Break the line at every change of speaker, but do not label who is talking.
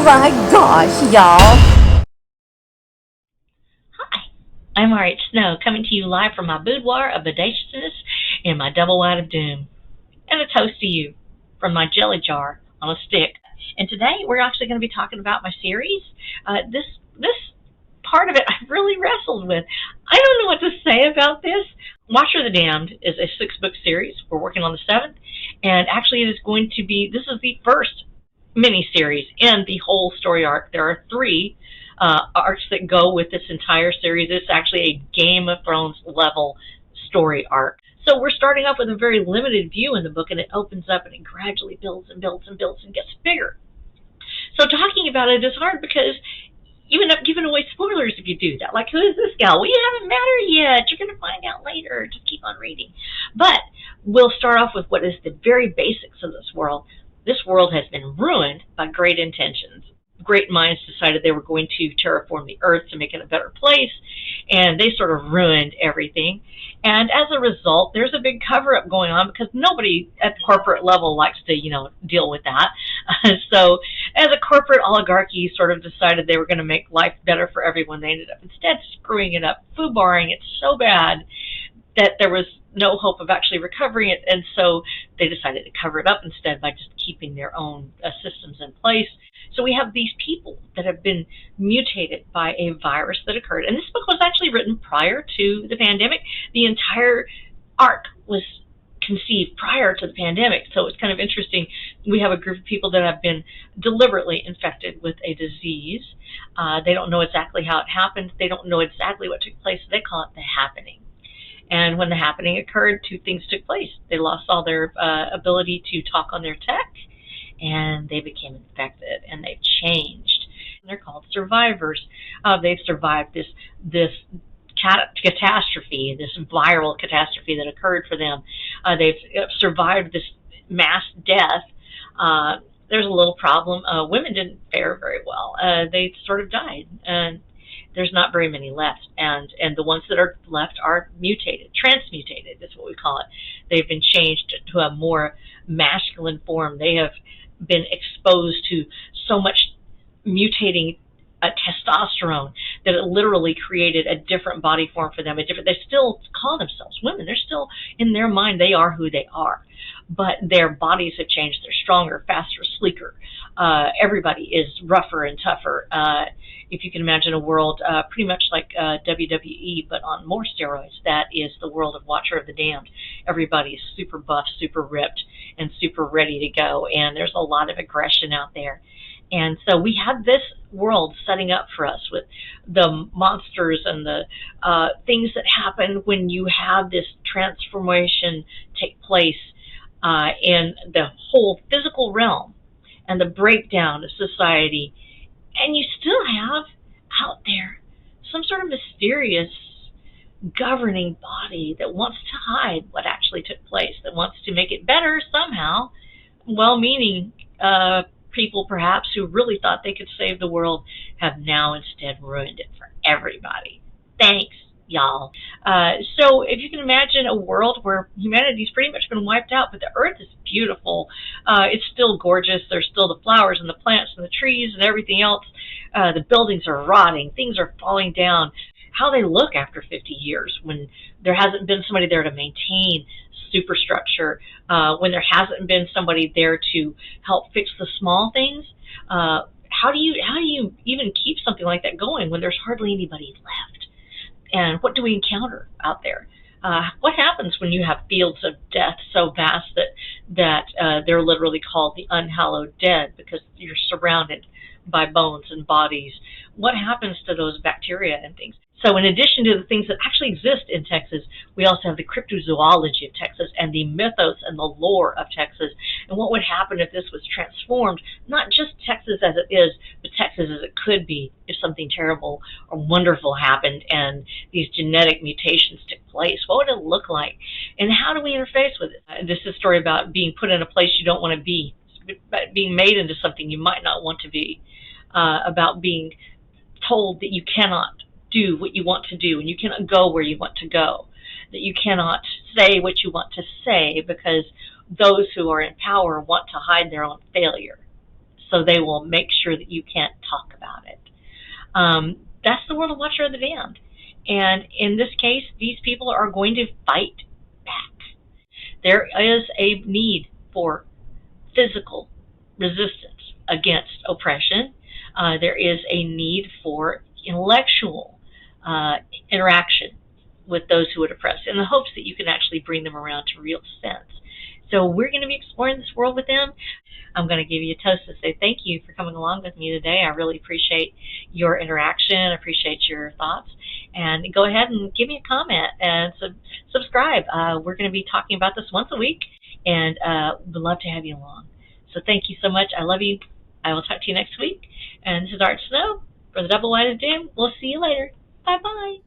my gosh, y'all!
Hi, I'm R.H. Snow, coming to you live from my Boudoir of Bodaciousness and my Dubble-wide of Doom. And a toast to you from my jelly jar on a stick. And today we're actually going to be talking about my series. This part of it I really wrestled with. I don't know what to say about this. Watcher of the Damned is a 6-book series. We're working on the 7th. And actually it is going to be, this is the first mini-series in the whole story arc. There are 3 arcs that go with this entire series. It's actually a Game of Thrones level story arc. So we're starting off with a very limited view in the book, and it opens up and it gradually builds and builds and builds and gets bigger. So talking about it is hard because you end up giving away spoilers if you do that. Like, who is this gal? Well, you haven't met her yet. You're going to find out later. Just keep on reading. But we'll start off with what is the very basics of this world. This world has been ruined by great intentions. Great minds decided they were going to terraform the earth to make it a better place, and they sort of ruined everything. And as a result, there's a big cover-up going on because nobody at the corporate level likes to, deal with that. So as a corporate oligarchy sort of decided they were going to make life better for everyone, they ended up instead screwing it up, foobarring it so bad that there was no hope of actually recovering it, and so they decided to cover it up instead by just keeping their own systems in place. So we have these people that have been mutated by a virus that occurred, and this book was actually written prior to the pandemic. The entire arc was conceived prior to the pandemic, so it's kind of interesting. We have a group of people that have been deliberately infected with a disease. They don't know exactly how it happened. They don't know exactly what took place. They call it the happening. And when the happening occurred, 2 things took place. They lost all their ability to talk on their tech, and they became infected, and they've changed. They're called survivors. They've survived this catastrophe, this viral catastrophe that occurred for them. They've survived this mass death. There's a little problem. Women didn't fare very well. They sort of died, and there's not very many left, and the ones that are left are mutated, transmutated is what we call it. They've been changed to a more masculine form. They have been exposed to so much mutating testosterone that it literally created a different body form for them. They still call themselves women. They're still, in their mind, they are who they are, but their bodies have changed. They're stronger, faster, sleeker. Everybody is rougher and tougher. If you can imagine a world pretty much like WWE, but on more steroids, that is the world of Watcher of the Damned. Everybody is super buff, super ripped, and super ready to go, and there's a lot of aggression out there. And so we have this world setting up for us with the monsters and the things that happen when you have this transformation take place in the whole physical realm and the breakdown of society. And you still have out there some sort of mysterious governing body that wants to hide what actually took place, that wants to make it better somehow. Well-meaning people perhaps who really thought they could save the world have now instead ruined it for everybody. Thanks, y'all. So if you can imagine a world where humanity's pretty much been wiped out, but the earth is beautiful. It's still gorgeous. There's still the flowers and the plants and the trees and everything else. The buildings are rotting. Things are falling down. How they look after 50 years when there hasn't been somebody there to maintain superstructure, when there hasn't been somebody there to help fix the small things. How do you even keep something like that going when there's hardly anybody left? And what do we encounter out there? What happens when you have fields of death so vast that they're literally called the unhallowed dead because you're surrounded by bones and bodies? What happens to those bacteria and things? So in addition to the things that actually exist in Texas, we also have the cryptozoology of Texas and the mythos and the lore of Texas. And what would happen if this was transformed, not just Texas as it is, but Texas as it could be if something terrible or wonderful happened and these genetic mutations took place? What would it look like? And how do we interface with it? This is a story about being put in a place you don't want to be, being made into something you might not want to be, about being told that you cannot do what you want to do, and you cannot go where you want to go, that you cannot say what you want to say because those who are in power want to hide their own failure. so they will make sure that you can't talk about it. That's the world of Watcher of the Damned. And in this case, these people are going to fight back. There is a need for physical resistance against oppression. There is a need for intellectual interaction with those who would oppress, in the hopes that you can actually bring them around to real sense. So we're going to be exploring this world with them. I'm going to give you a toast to say thank you for coming along with me today. I really appreciate your interaction. I appreciate your thoughts. And go ahead and give me a comment and subscribe. We're going to be talking about this once a week, and would love to have you along. So thank you so much. I love you. I will talk to you next week. And this is Art Snow for the Dubble-wide of Doom. We'll see you later. Bye-bye.